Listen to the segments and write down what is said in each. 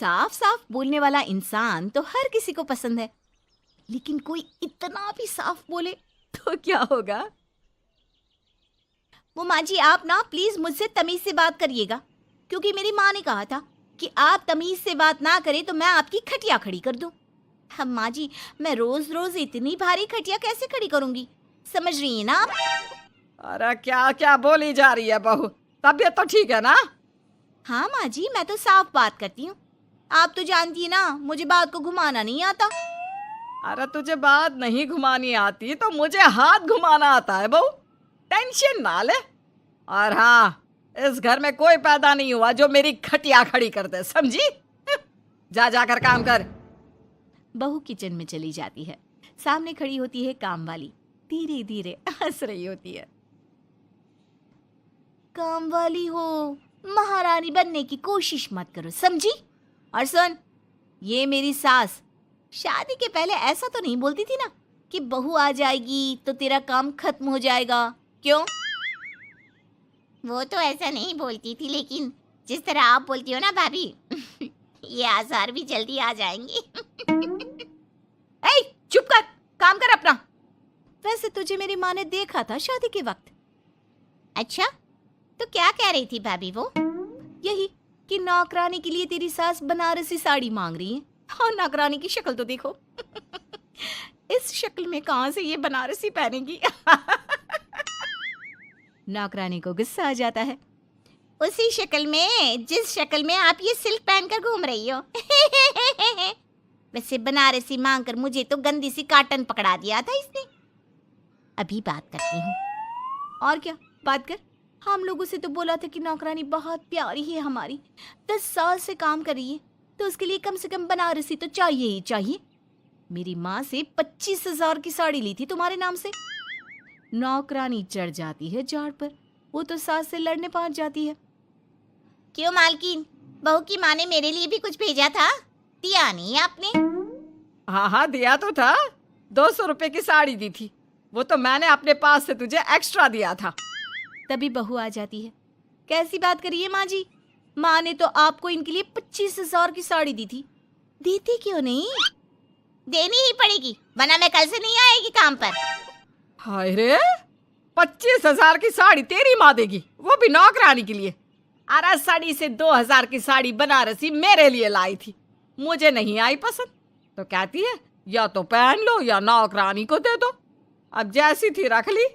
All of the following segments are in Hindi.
साफ साफ बोलने वाला इंसान तो हर किसी को पसंद है, लेकिन कोई इतना भी साफ बोले तो क्या होगा? वो माँ जी, आप ना प्लीज मुझसे तमीज से बात करिएगा, क्योंकि मेरी माँ ने कहा था कि आप तमीज से बात ना करें तो मैं आपकी खटिया खड़ी कर दूं। हम माँ जी, मैं रोज रोज इतनी भारी खटिया कैसे खड़ी करूंगी, समझ रही है ना आप? अरे क्या क्या बोली जा रही है बहू, तबीयत तो ठीक है ना? हाँ माँ जी, मैं तो साफ बात करती हूँ। आप तो जानती है ना, मुझे बात को घुमाना नहीं आता। अरे तुझे बात नहीं घुमानी आती तो मुझे हाथ घुमाना आता है बहू, टेंशन ना ले। और हाँ, इस घर में कोई पैदा नहीं हुआ जो मेरी खटिया खड़ी कर दे, समझी? जा जाकर काम कर। बहू किचन में चली जाती है। सामने खड़ी होती है काम वाली, धीरे धीरे हंस रही होती है। काम वाली हो, महारानी बनने की कोशिश मत करो, समझी? और सुन, ये मेरी सास शादी के पहले ऐसा तो नहीं बोलती थी ना कि बहू आ जाएगी तो तेरा काम खत्म हो जाएगा, क्यों? वो तो ऐसा नहीं बोलती थी, लेकिन जिस तरह आप बोलती हो ना भाभी, ये आसार भी जल्दी आ जाएंगे। ए, चुप कर, काम कर अपना। वैसे तुझे मेरी माँ ने देखा था शादी के वक्त। अच्छा, तो क्या कह रही थी भाभी वो? यही कि नौकरानी के लिए तेरी सास बनारसी साड़ी मांग रही है। हाँ, नौकरानी की शक्ल तो देखो। इस शक्ल में कहाँ से ये बनारसी पहनेगी? नौकरानी को गुस्सा आ जाता है। उसी शक्ल में जिस शक्ल में आप ये सिल्क पहनकर घूम रही हो। वैसे बनारसी मांगकर मुझे तो गंदी सी काटन पकड़ा दिया था इसने। अभी बात करती हूँ। और क्या बात कर? हम लोगों से तो बोला था कि नौकरानी बहुत प्यारी है हमारी, 10 साल से काम कर रही है, तो उसके लिए कम से कम बनारसी तो चाहिए ही चाहिए। मेरी माँ से 25,000 की साड़ी ली थी तुम्हारे नाम से। नौकरानी चढ़ जाती है झाड़ पर, वो तो सास से लड़ने पहुंच जाती है। क्यों मालकिन, बहू की माँ ने मेरे लिए भी कुछ भेजा था, दिया नहीं आपने? हाँ हाँ, दिया तो था, 200 रुपए की साड़ी दी थी, वो तो मैंने अपने पास से तुझे एक्स्ट्रा दिया था। तभी बहू आ जाती है। कैसी बात करिए माँ जी, माँ ने तो आपको इनके लिए 25,000 की साड़ी दी थी, देती क्यों नहीं? देनी ही पड़ेगी, वरना मैं कल से नहीं आएगी काम पर। हाय रे, 25,000 की साड़ी तेरी माँ देगी, वो भी नौकरानी के लिए? अरे साड़ी से 2,000 की साड़ी बनारसी मेरे लिए लाई थी, मुझे नहीं आई पसंद, तो कहती है या तो पहन लो या नौकरानी को दे दो। अब जैसी थी रख ली।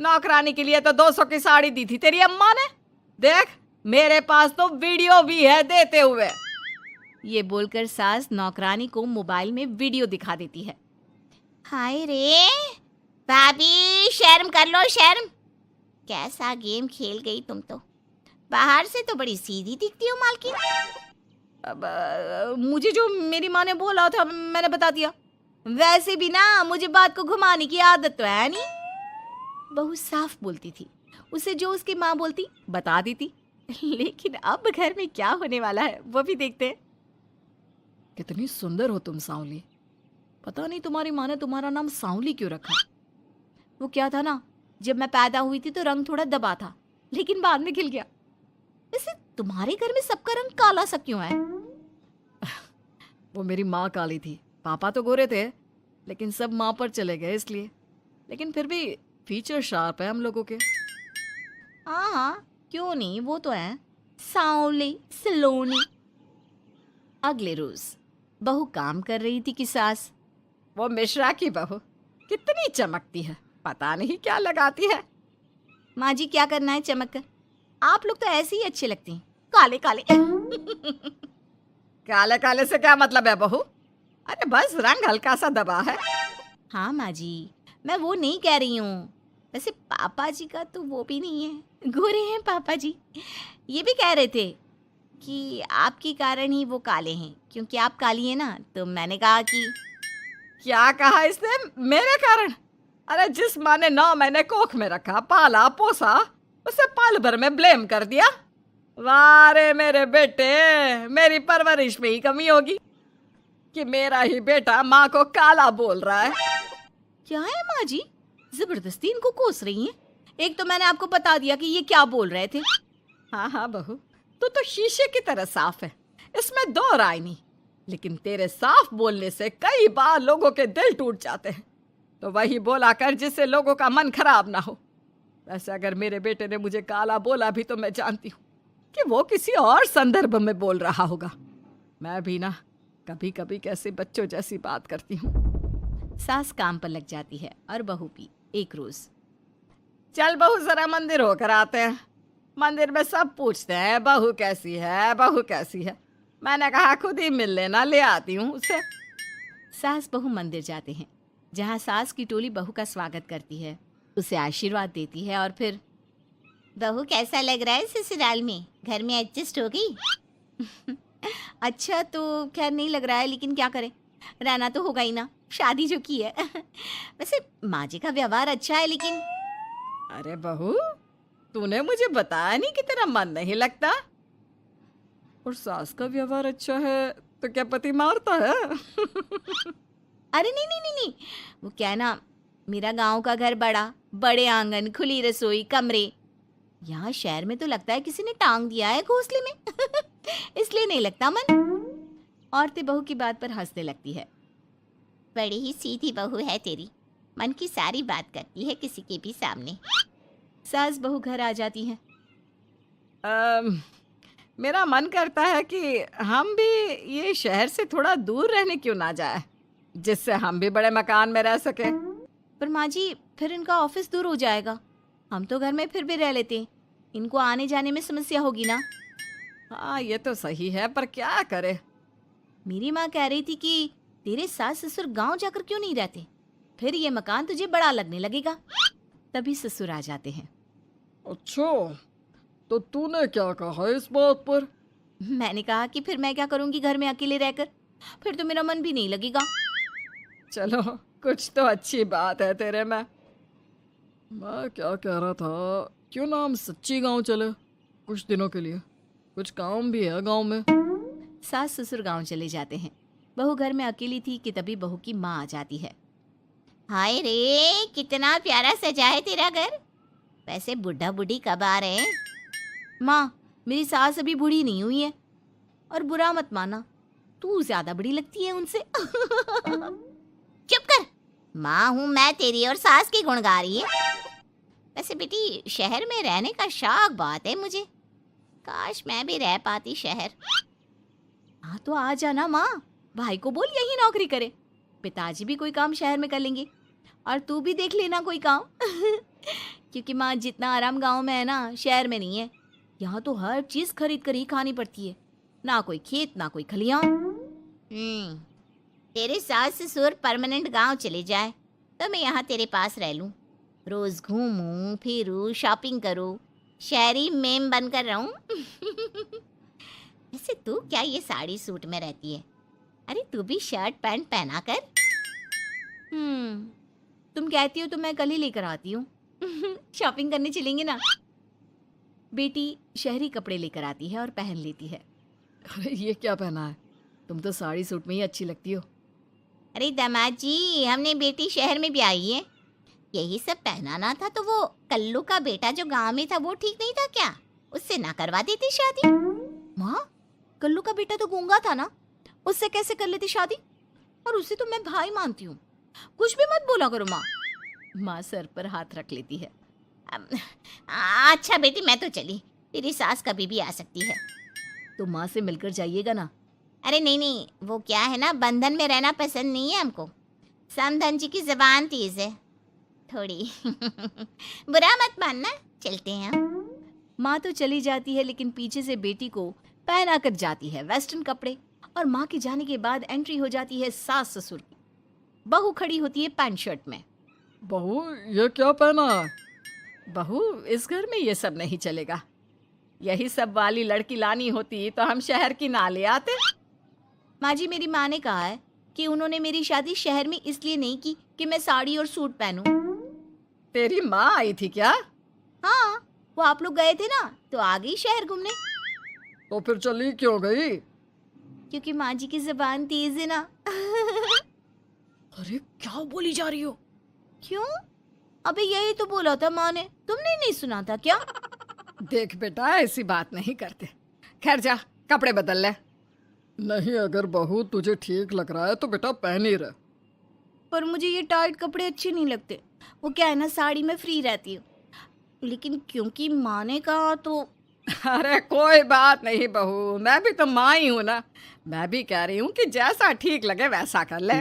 नौकरानी के लिए तो 200 की साड़ी दी थी तेरी अम्मा ने, देख मेरे पास तो वीडियो भी है देते हुए। ये बोलकर सास नौकरानी को मोबाइल में वीडियो दिखा देती है। हाय रे भाभी, शर्म कर लो शर्म। कैसा गेम खेल गई तुम तो, बाहर से तो बड़ी सीधी दिखती हो मालकिन। अब मुझे जो मेरी माँ ने बोला था मैंने बता दिया। वैसे भी ना मुझे बात को घुमाने की आदत तो है नहीं। बहू साफ बोलती थी, उसे जो उसकी माँ बोलती बता देती। लेकिन अब घर में क्या होने वाला है वो भी देखते हैं। कितनी सुंदर हो तुम सांवली, पता नहीं तुम्हारी माँ ने तुम्हारा नाम सांवली क्यों रखा। वो क्या था ना, जब मैं पैदा हुई थी तो रंग थोड़ा दबा था, लेकिन बाद में खिल गया। वैसे तुम्हारे घर में सबका रंग काला सा क्यों है? वो मेरी माँ काली थी, पापा तो गोरे थे, लेकिन सब माँ पर चले गए इसलिए। लेकिन फिर भी फीचर शार्प है हम लोगों के। हाँ हाँ, क्यों नहीं, वो तो है सांवली सलोनी। अगले रोज बहू काम कर रही थी कि सास, वो मिश्रा की बहू कितनी चमकती है, पता नहीं क्या लगाती है। माँ जी क्या करना है चमक कर, आप लोग तो ऐसे ही अच्छे लगते हैं, काले काले। काले काले से क्या मतलब है बहू? अरे बस रंग हल्का सा दबा है। हाँ माँ जी, मैं वो नहीं कह रही हूँ। वैसे पापा जी का तो वो भी नहीं है, गोरे हैं पापा जी। ये भी कह रहे थे कि आपके कारण ही वो काले हैं, क्योंकि आप काली हैं ना, तो मैंने कहा कि। क्या कहा इसने मेरे कारण? अरे जिस माँ ने 9 महीने कोख में रखा, पाला पोसा, उसे पल भर में ब्लेम कर दिया। वाह रे मेरे बेटे, मेरी परवरिश में ही कमी होगी कि मेरा ही बेटा माँ को काला बोल रहा है। क्या है माँ जी, जबरदस्ती इनको कोस रही हैं? एक तो मैंने आपको बता दिया कि ये क्या बोल रहे थे। हाँ हाँ बहू, तू तो शीशे की तरह साफ है, इसमें दो राय नहीं। लेकिन तेरे साफ बोलने से कई बार लोगों के दिल टूट जाते हैं। तो वही बोला कर जिससे लोगों का मन खराब ना हो। वैसे अगर मेरे बेटे ने मुझे काला बोला भी तो मैं जानती हूँ कि वो किसी और संदर्भ में बोल रहा होगा। मैं भी ना कभी कभी कैसे बच्चों जैसी बात करती हूँ। सास काम पर लग जाती है और बहू भी। एक रोज, चल बहू जरा मंदिर होकर आते हैं। मंदिर में सब पूछते हैं बहू कैसी है, बहू कैसी है। मैंने कहा खुद ही मिल लेना, ले आती हूँ उसे। सास बहू मंदिर जाते हैं, जहाँ सास की टोली बहू का स्वागत करती है, उसे आशीर्वाद देती है और फिर, बहू कैसा लग रहा है ससुराल में, घर में एडजस्ट हो गई? अच्छा तो खैर नहीं लग रहा है, लेकिन क्या करें, रहना तो होगा ही ना, शादी जो की है। वैसे माँ जी का व्यवहार अच्छा है, लेकिन अरे बहू, तूने मुझे बताया नहीं कि तेरा मन नहीं लगता। और सास का व्यवहार अच्छा है तो क्या पति मारता है? अरे नहीं नहीं नहीं नहीं, वो क्या है ना, मेरा गांव का घर बड़ा, बड़े आंगन, खुली रसोई, कमरे। यहाँ शहर में तो लगता है किसी ने टांग दिया है घोंसले में। इसलिए नहीं लगता मन। औरतें बहू की बात पर हंसने लगती है। बड़ी ही सीधी बहू है तेरी, मन की सारी बात करती है किसी के भी सामने। सास बहू घर आ जाती हैं। मेरा मन करता है कि हम भी ये शहर से थोड़ा दूर रहने क्यों ना जाए, जिससे हम भी बड़े मकान में रह सके। पर माँ जी, फिर इनका ऑफिस दूर हो जाएगा। हम तो घर में फिर भी रह लेते हैं, इनको आने जाने में समस्या होगी ना। हाँ ये तो सही है, पर क्या करे। मेरी माँ कह रही थी कि तेरे सास ससुर गांव जाकर क्यों नहीं रहते, फिर ये मकान तुझे बड़ा लगने लगेगा। तभी ससुर आ जाते हैं। अच्छा, तो तूने क्या कहा इस बात पर? मैंने कहा कि फिर मैं क्या करूंगी घर में अकेले रहकर, फिर तो मेरा मन भी नहीं लगेगा। चलो कुछ तो अच्छी बात है तेरे में। मैं क्या कह रहा था, क्यों ना हम सच्ची गांव चले कुछ दिनों के लिए, कुछ काम भी है गांव में। सास ससुर गांव चले जाते हैं। बहू घर में अकेली थी कि तभी बहू की माँ आ जाती है। हाय रे, कितना प्यारा सजा है तेरा घर। वैसे बुढ़ा बुढ़ी कब आ रहे हैं? माँ, मेरी सास अभी बूढ़ी नहीं हुई है, और बुरा मत माना, तू ज्यादा बड़ी लगती है उनसे। चुप कर, माँ हूँ मैं तेरी और सास की गुण गा रही है। वैसे बेटी, शहर में रहने का शौक बहुत है मुझे, काश मैं भी रह पाती शहर। हाँ तो आ जाना माँ, भाई को बोल यही नौकरी करे, पिताजी भी कोई काम शहर में कर लेंगे, और तू भी देख लेना कोई काम। क्योंकि माँ, जितना आराम गांव में है ना, शहर में नहीं है। यहाँ तो हर चीज खरीद कर ही खानी पड़ती है, ना कोई खेत ना कोई खलियान। तेरे सास ससुर परमानेंट गांव चले जाए तो मैं यहाँ तेरे पास रह लूँ, रोज घूमूं फिरूं, शॉपिंग करूं, शहरी मेम बनकर रहूं। वैसे तू क्या ये साड़ी सूट में रहती है? अरे तू भी शर्ट पैंट पहना कर। तुम कहती हो तो मैं कल ही लेकर आती हूँ। शॉपिंग करने चलेंगे ना। बेटी शहरी कपड़े लेकर आती है और पहन लेती है। अरे ये क्या पहना है, तुम तो साड़ी सूट में ही अच्छी लगती हो। अरे दामाद जी, हमने बेटी शहर में भी आई है, यही सब पहनाना था तो वो कल्लू का बेटा जो गांव में था वो ठीक नहीं था क्या, उससे ना करवा देती शादी? माँ, कल्लू का बेटा तो गूंगा था ना, उससे कैसे कर लेती शादी? और उसे तो मैं भाई मानती हूँ, कुछ भी मत बोला करो माँ। माँ सर पर हाथ रख लेती है। अच्छा बेटी, मैं तो चली, तेरी सास कभी भी आ सकती है। तो माँ से मिलकर जाइएगा ना। अरे नहीं नहीं, वो क्या है ना, बंधन में रहना पसंद नहीं है हमको। समधन जी की जबान तेज है थोड़ी। बुरा मत मानना, चलते हैं हम। माँ तो चली जाती है, लेकिन पीछे से बेटी को पहना कर जाती है वेस्टर्न कपड़े, और माँ के जाने के बाद एंट्री हो जाती है सास ससुर की। बहू खड़ी होती है पैंट शर्ट में। बहू ये क्या पहना है? बहू, इस घर में ये सब नहीं चलेगा, यही सब वाली लड़की लानी होती तो हम शहर की ना ले आते। माँ जी, मेरी माँ ने कहा है कि उन्होंने मेरी शादी शहर में इसलिए नहीं की कि मैं साड़ी और सूट पहनूं। तेरी माँ आई थी क्या? हाँ, वो आप लोग गए थे ना तो आ गई शहर घूमने। तो फिर चली क्यों गई? क्योंकि माँ जी की जबान तेज है ना। अरे क्या बोली जा रही हो? क्यों? अबे यही तो बोला था माँ ने, तुमने नहीं सुना था क्या? देख बेटा, ऐसी बात नहीं करते। खैर जा, कपड़े बदल ले। नहीं, अगर बहू तुझे ठीक लग रहा है तो बेटा पहन ही रहे। पर मुझे ये टाइट कपड़े अच्छे नहीं लगते। वो क्या है ना, साड़ी में फ्री रहती हूँ, लेकिन क्योंकि माँ ने कहा तो। अरे कोई बात नहीं बहू, मैं भी तो माँ ही हूँ ना। मैं भी कह रही हूँ कि जैसा ठीक लगे वैसा कर ले।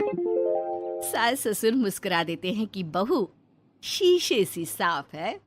सास ससुर मुस्कुरा देते हैं कि बहू शीशे सी साफ है।